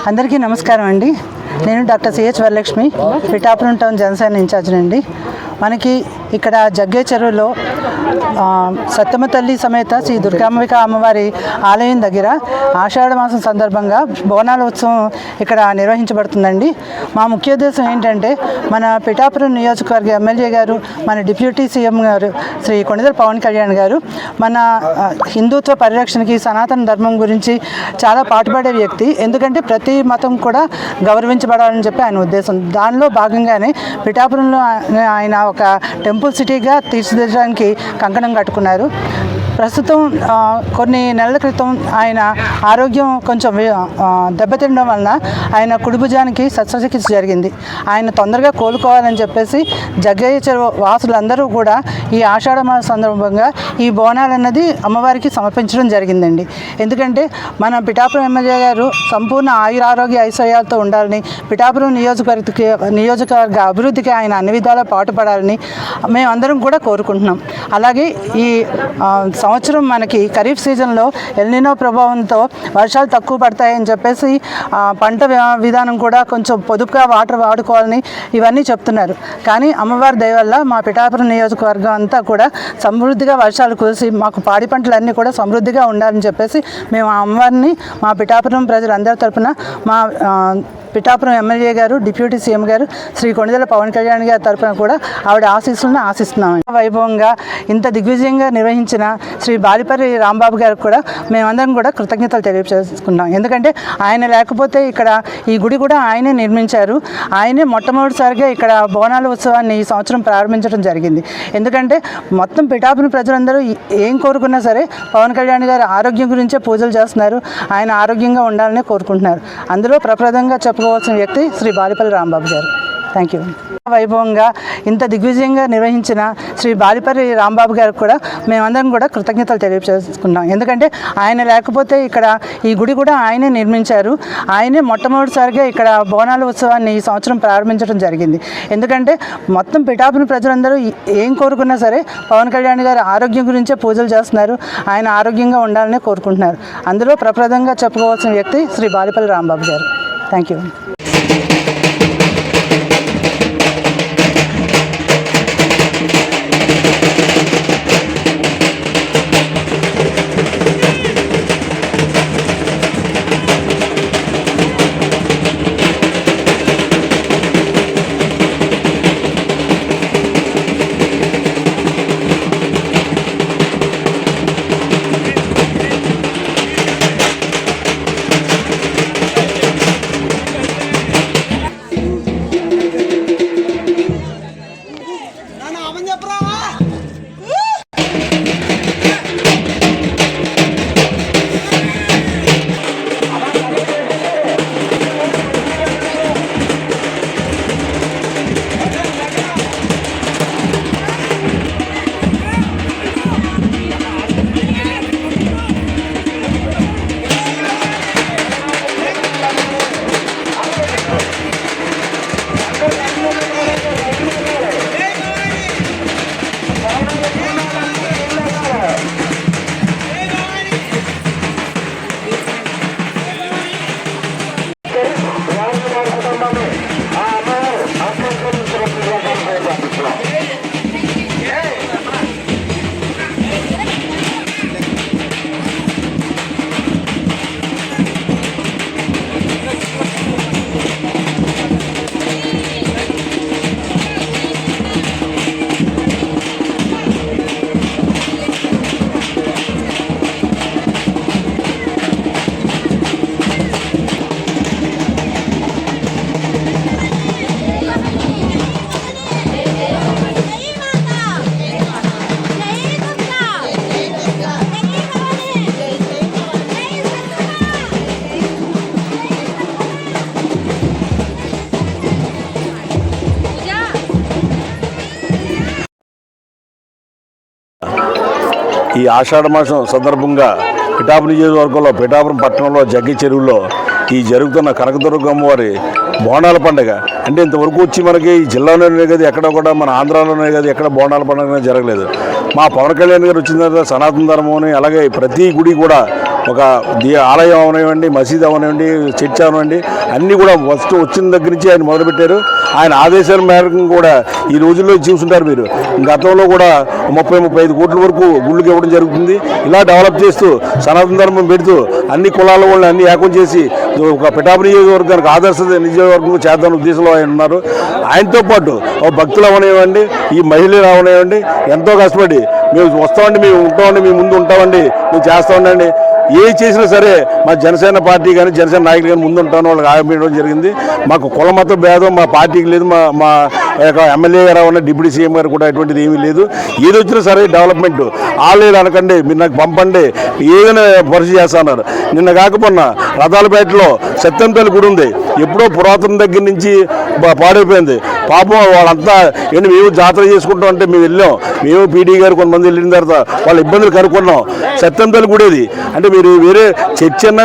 అందరికీ నమస్కారం అండి. నేను doctor CH Varalakshmi, Pithapuram town Janasena incharge అండి. మనకి ఇక్కడ జగ్గే చెరువులో సత్యమ్మ తల్లి సమేత శ్రీ దుర్గాంబిక అమ్మవారి ఆలయం దగ్గర ఆషాఢ మాసం సందర్భంగా బోనాల ఉత్సవం ఇక్కడ నిర్వహించబడుతుందండి. మా ముఖ్య ఉద్దేశం ఏంటంటే, మన పిఠాపురం నియోజకవర్గ ఎమ్మెల్యే గారు, మన డిప్యూటీ సీఎం గారు శ్రీ కొణిదెల పవన్ కళ్యాణ్ గారు మన హిందుత్వ పరిరక్షణకి, సనాతన ధర్మం గురించి చాలా పాటుపడే వ్యక్తి. ఎందుకంటే ప్రతి మతం కూడా గౌరవించబడాలని చెప్పి ఆయన ఉద్దేశం. దానిలో భాగంగానే పిఠాపురంలో ఆయన ఒక టెంపుల్ సిటీగా తీర్చిదిద్దడానికి కంకణం కట్టుకున్నారు. ప్రస్తుతం కొన్ని నెలల క్రితం ఆయన ఆరోగ్యం కొంచెం దెబ్బతినడం వలన ఆయన కుడి భుజానికి శస్త్రచికిత్స జరిగింది. ఆయన తొందరగా కోలుకోవాలని చెప్పేసి జగ్గయ్య చెరువు వాసులందరూ కూడా ఈ ఆషాఢ మాస సందర్భంగా ఈ బోనాలు అన్నది అమ్మవారికి సమర్పించడం జరిగిందండి. ఎందుకంటే మన పిఠాపురం ఎమ్మెల్యే గారు సంపూర్ణ ఆయురారోగ్య ఐశ్వర్యాలతో ఉండాలని, పిఠాపురం నియోజకవర్గ అభివృద్ధికి ఆయన అన్ని విధాలా పాటుపడాలని మేమందరం కూడా కోరుకుంటున్నాం. అలాగే ఈ సంవత్సరం మనకి ఖరీఫ్ సీజన్లో ఎల్నినో ప్రభావంతో వర్షాలు తక్కువ పడతాయని చెప్పేసి పంట విధానం కూడా కొంచెం పొదుపుగా వాటర్ వాడుకోవాలని ఇవన్నీ చెప్తున్నారు. కానీ అమ్మవారి దయ వల్ల మా పిఠాపురం నియోజకవర్గం అంతా కూడా సమృద్ధిగా వర్షాలు కురిసి మాకు పాడి పంటలన్నీ కూడా సమృద్ధిగా ఉండాలని చెప్పేసి మేము ఆ అమ్మవారిని మా పిఠాపురం ప్రజలందరి తరపున మా పిఠాపురం ఎమ్మెల్యే గారు, డిప్యూటీ సీఎం గారు శ్రీ కొణిదెల పవన్ కళ్యాణ్ గారి తరపున కూడా ఆవిడ ఆశీస్సులను ఆశిస్తున్నామండి. వైభవంగా ఇంత దిగ్విజయంగా నిర్వహించిన శ్రీ బాలిపల్లి రాంబాబు గారికి కూడా మేమందరం కూడా కృతజ్ఞతలు తెలియజేసుకున్నాం. ఎందుకంటే ఆయన లేకపోతే ఇక్కడ ఈ గుడి కూడా ఆయనే నిర్మించారు. ఆయనే మొట్టమొదటిసారిగా ఇక్కడ బోనాల ఉత్సవాన్ని ఈ సంవత్సరం ప్రారంభించడం జరిగింది. ఎందుకంటే మొత్తం పిఠాపురం ప్రజలందరూ ఏం కోరుకున్నా సరే పవన్ కళ్యాణ్ గారు ఆరోగ్యం గురించే పూజలు చేస్తున్నారు. ఆయన ఆరోగ్యంగా ఉండాలని కోరుకుంటున్నారు. అందులో ప్రప్రదంగా చెప్పుకోవాల్సిన వ్యక్తి శ్రీ బాలిపల్లి రాంబాబు గారు. Thank you. వైభవంగా ఇంత దిగ్విజయంగా నిర్వహించిన శ్రీ బాలిపల్లి రాంబాబు గారికి కూడా మేమందరం కూడా కృతజ్ఞతలు తెలియజేసుకున్నాం. ఎందుకంటే ఆయన లేకపోతే ఇక్కడ ఈ గుడి కూడా ఆయనే నిర్మించారు. ఆయనే మొట్టమొదటిసారిగా ఇక్కడ బోనాల ఉత్సవాన్ని ఈ సంవత్సరం ప్రారంభించడం జరిగింది. ఎందుకంటే మొత్తం పిఠాపురం ప్రజలందరూ ఏం కోరుకున్నా సరే పవన్ కళ్యాణ్ గారు ఆరోగ్యం గురించే పూజలు చేస్తున్నారు. ఆయన ఆరోగ్యంగా ఉండాలని కోరుకుంటున్నారు. అందులో ప్రప్రదంగా చెప్పుకోవాల్సిన వ్యక్తి శ్రీ బాలిపల్లి రాంబాబు గారు. Thank you. ఈ ఆషాఢ మాసం సందర్భంగా పిఠాపురం నియోజకవర్గంలో పిఠాపురం పట్టణంలో జగ్గి చెరువులో ఈ జరుగుతున్న కనకదుర్గమ్మ వారి బోనాల పండుగ అంటే ఇంతవరకు వచ్చి మనకి ఈ జిల్లాలోనే కదా ఎక్కడ కూడా మన ఆంధ్రాలోనే కదా ఎక్కడ బోనాల పండుగ జరగలేదు. మా పవన్ కళ్యాణ్ గారు వచ్చిన తర్వాత సనాతన ధర్మం అలాగే ప్రతి గుడి కూడా ఒక ఆలయం అవనివ్వండి, మసీదు అవనివ్వండి, చర్చ్ అవనివ్వండి, అన్నీ కూడా వచ్చిన దగ్గర నుంచి ఆయన మొదలుపెట్టారు. ఆయన ఆదేశాల మేరకు కూడా ఈ రోజుల్లో చూస్తుంటారు మీరు, గతంలో కూడా 30-35 కోట్ల వరకు గుళ్ళకి ఇవ్వడం జరుగుతుంది. ఇలా డెవలప్ చేస్తూ సనాతన ధర్మం పెడుతూ అన్ని కులాల వాళ్ళని అన్ని ఏకం చేసి ఒక పిఠాపురం నియోజకవర్గానికి ఆదర్శ నియోజకవర్గం చేద్దామని ఉద్దేశంలో ఆయన ఉన్నారు. ఆయనతో పాటు భక్తులు అవనివ్వండి, ఈ మహిళలు అవనివ్వండి, ఎంతో కష్టపడి మేము వస్తామండి, మేము ఉంటామండి, మేము ముందు ఉంటామండి, మేము చేస్తామండి, ఏ చేసినా సరే మా జనసేన పార్టీ కానీ జనసేన నాయకులు కానీ ముందు ఉంటామని వాళ్ళకి ఆగమేయడం జరిగింది. మాకు కుల మత భేదం మా పార్టీకి లేదు, మా ఎమ్మెల్యే గారు ఉన్న డిప్యూటీ సీఎం గారు కూడా ఎటువంటిది ఏమీ లేదు. ఏది వచ్చినా సరే డెవలప్మెంట్ ఆల్రెడీ అనకండి, మీరు నాకు పంపండి, ఏదైనా పరిస్థితి చేస్తున్నారు. నిన్న కాకపోయినా రథాలపేటలో సత్యంపల్లి గుడి ఉంది, ఎప్పుడో పురాతన దగ్గర నుంచి పాడైపోయింది. పాపం వాళ్ళంతా ఏంటి మేము జాతర చేసుకుంటాం అంటే మేము వెళ్ళాం, మేము పీడీ గారు కొంతమంది వెళ్ళిన తర్వాత వాళ్ళ ఇబ్బందులు కనుక్కున్నాం. సత్యంపల్లి గుడేది అంటే మీరు వేరే చర్చ్ అన్నా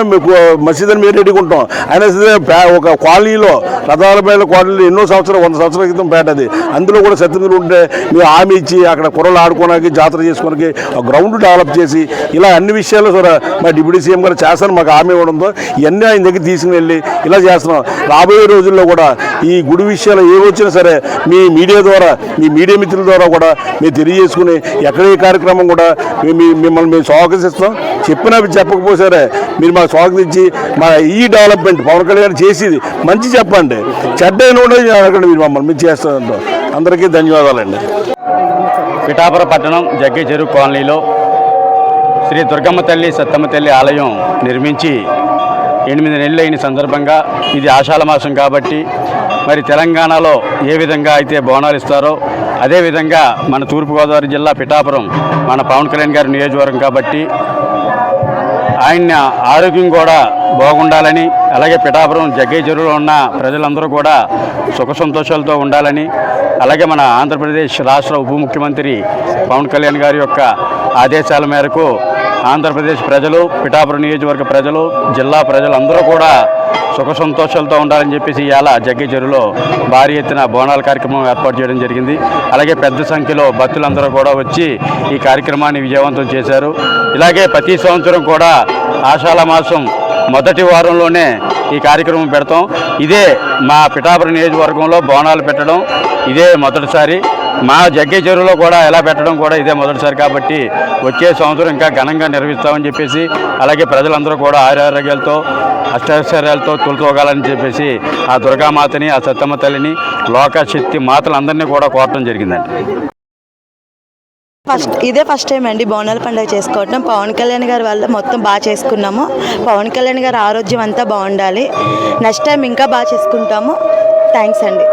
మసీద్ అని మేము రెడ్డుకుంటాం. అయినా సరే ఒక కాలనీలో రథాలపేట కాలనీలో ఎన్నో సంవత్సరాలు 100 సంవత్సరాల క్రితం పేట అది, అందులో కూడా సత్యంపల్లి ఉంటే మేము హామీ ఇచ్చి అక్కడ కుర్రలు ఆడుకోవడానికి జాతర చేసుకోవడానికి గ్రౌండ్ డెవలప్ చేసి ఇలా అన్ని విషయాల్లో కూడా మా డిప్యూటీ సీఎం గారు చేస్తాను మాకు హామీ ఇవ్వడంతో ఇవన్నీ ఆయన దగ్గర తీసుకుని వెళ్ళి ఇలా చేస్తున్నాం. రాబోయే రోజుల్లో కూడా ఈ గుడి విషయాలు ఏ వచ్చినా సరే మీ మీడియా ద్వారా, మీ మీడియా మిత్రుల ద్వారా కూడా మేము తెలియజేసుకుని ఎక్కడ ఏ కార్యక్రమం కూడా మిమ్మల్ని మేము స్వాగతిస్తాం. చెప్పినా చెప్పకపోసారే మీరు మాకు స్వాగతించి మా ఈ డెవలప్మెంట్ పవన్ కళ్యాణ్ చేసేది మంచి చెప్పండి, చెడ్డ కూడా అడగండి, మీరు మమ్మల్ని మేము చేస్తామంటాం. అందరికీ ధన్యవాదాలండి. పిఠాపురం పట్టణం జగ్గే చెరువు కాలనీలో శ్రీ దుర్గమ్మ తల్లి సత్తమ్మ తల్లి ఆలయం నిర్మించి 8 నెలలు అయిన సందర్భంగా ఇది ఆషాఢ మాసం కాబట్టి మరి తెలంగాణలో ఏ విధంగా అయితే బోనాలు ఇస్తారో అదేవిధంగా మన తూర్పుగోదావరి జిల్లా పిఠాపురం మన పవన్ కళ్యాణ్ గారి నియోజకవర్గం కాబట్టి ఆయన ఆరోగ్యం కూడా బాగుండాలని, అలాగే పిఠాపురం జగ్గే చెరువులో ఉన్న ప్రజలందరూ కూడా సుఖ సంతోషాలతో ఉండాలని, అలాగే మన ఆంధ్రప్రదేశ్ రాష్ట్ర ఉప ముఖ్యమంత్రి పవన్ కళ్యాణ్ గారి యొక్క ఆదేశాల మేరకు ఆంధ్రప్రదేశ్ ప్రజలు, పిఠాపురం నియోజకవర్గ ప్రజలు, జిల్లా ప్రజలందరూ కూడా సుఖ సంతోషాలతో ఉండాలని చెప్పేసి ఇవాళ జగ్గే చెరువులో భారీ ఎత్తున బోనాల కార్యక్రమం ఏర్పాటు చేయడం జరిగింది. అలాగే పెద్ద సంఖ్యలో భక్తులందరూ కూడా వచ్చి ఈ కార్యక్రమాన్ని విజయవంతం చేశారు. ఇలాగే ప్రతి సంవత్సరం కూడా ఆషాఢ మాసం మొదటి వారంలోనే ఈ కార్యక్రమం పెడతాం. ఇదే మా పిఠాపురం నియోజకవర్గంలో బోనాలు పెట్టడం ఇదే మొదటిసారి. మా జగ్గే చెరువులో కూడా ఎలా పెట్టడం కూడా ఇదే మొదటిసారి కాబట్టి వచ్చే సంవత్సరం ఇంకా ఘనంగా నిర్వహిస్తామని చెప్పేసి, అలాగే ప్రజలందరూ కూడా ఆరోగ్యాలతో అష్టైశ్వర్యాలతో తొలతోగాలని చెప్పేసి ఆ దుర్గామాతని, ఆ సత్తమ్మ తల్లిని, లోకశక్తి మాతలందరినీ కూడా కోరటం జరిగిందండి. ఇదే ఫస్ట్ టైం అండి బోనాల పండుగ చేసుకోవటం. పవన్ కళ్యాణ్ గారి వల్ల మొత్తం బాగా చేసుకున్నాము. పవన్ కళ్యాణ్ గారి ఆరోగ్యం అంతా బాగుండాలి. నెక్స్ట్ టైం ఇంకా బాగా చేసుకుంటాము. థ్యాంక్స్ అండి.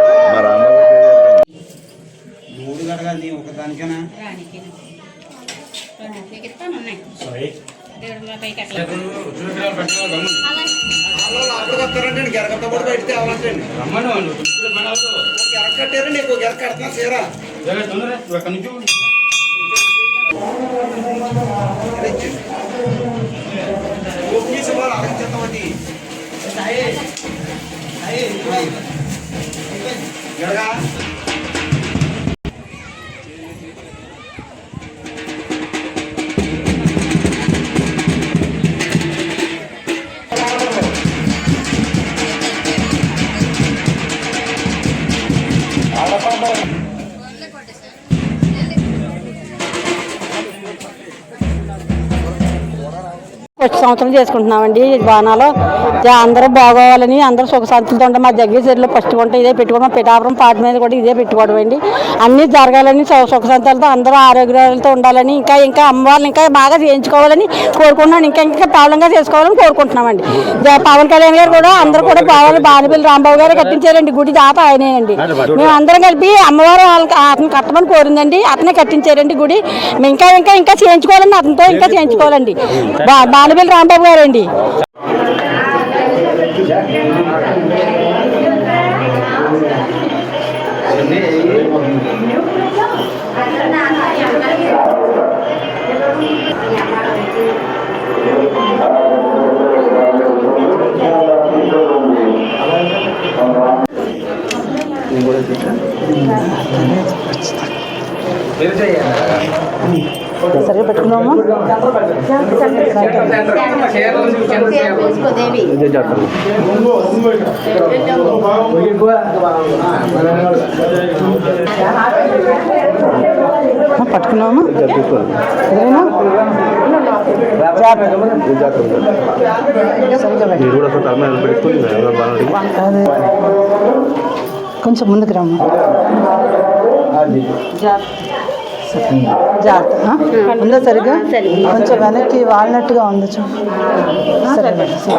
వచ్చే సంవత్సరం చేసుకుంటున్నామండి బాణాలు. అందరూ బాగోవాలని, అందరూ సుఖశాంతులతో ఉంటే మా జగ్గే చెరువులో ఫస్ట్ వంట ఇదే పెట్టుకోవడం, మా పిఠాపురం పాట మీద కూడా ఇదే పెట్టుకోవడం అండి. అన్నీ జరగాలని, సుఖశాంతులతో అందరూ ఆరోగ్యాలతో ఉండాలని, ఇంకా అమ్మవాళ్ళని ఇంకా బాగా చేయించుకోవాలని కోరుకుంటున్నాను. ఇంకా పావలంగా చేసుకోవాలని కోరుకుంటున్నామండి. పవన్ కళ్యాణ్ గారు కూడా అందరూ కూడా బావాలి. బాణపల్లి రాంబాబు గారు కట్టించారండి గుడి, దాత ఆయనేనండి. మేము అందరం కలిపి అమ్మవారు అతను కట్టమని కోరిందండి, అతనే కట్టించారండి గుడి. మేము ఇంకా చేయించుకోవాలండి, అతనితో ఇంకా చేయించుకోవాలండి. బాణపల్లి రాంబాబు గారండి. Ini సరిగా పెట్టుకున్నాము. పట్టుకున్నాము. ఎదురైనా కొంచెం ముందుకు రమ్మ. జాగ్రత్త. ఉందా సరిగా? కొంచెం వెనక్కి వాలినట్టుగా ఉంది. సరే మేడం. సరే.